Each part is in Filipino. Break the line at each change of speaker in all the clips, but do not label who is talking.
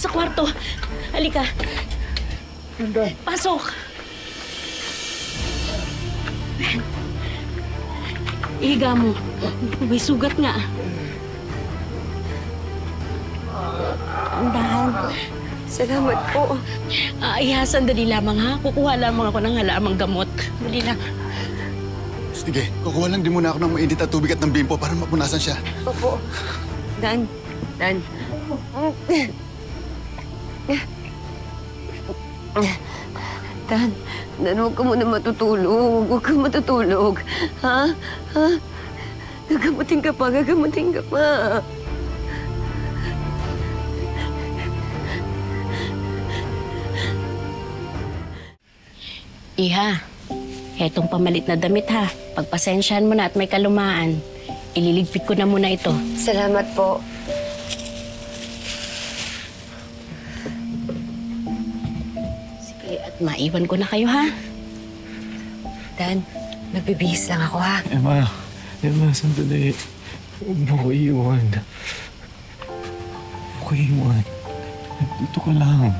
sa kwarto. Halika. Pasok. Ihiga mo. May sugat nga.
Dahan. Salamat po.
Sandali lamang ha. Kukuha lamang ako ng halamang gamot. Dali lang.
Sige, kukuha lang din muna ako ng mainit na tubig at ng bimpo para mapunasan siya.
Opo. Dan. Dan, huwag ka muna matutulog. Huwag ka matutulog. Ha? Ha? Gagamutin ka pa, gagamutin ka pa.
Iha, etong pamalit na damit ha. Pagpasensyahan mo na at may kalumaan. Ililigpit ko na muna ito.
Salamat po.
Sige, at maiwan ko na kayo ha.
Dan, nagbibihis lang ako ha.
Emma, sandali. Huwag mo ko iiwan. Huwag ko iiwan. Dito ka lang.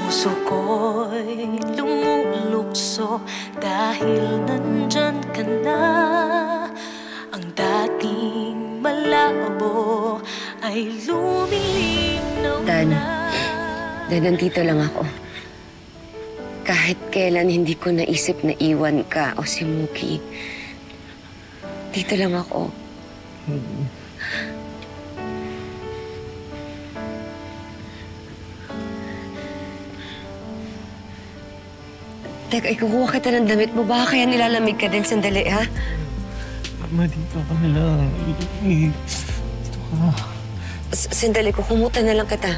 Puso ko'y lumulukso dahil nandyan ka na. Ang dating malabo ay lumilinaw
Dan,
na.
nandito lang ako. Kahit kailan hindi ko naisip na iwan ka o si Mookie. Dito lang ako. Teka, ikukuha kita ng damit mo. Baka kaya nilalamig ka din. Sandali, ha?
Emma, dito ka na lang. Dito ka.
Sandali, kukumutan na lang kita.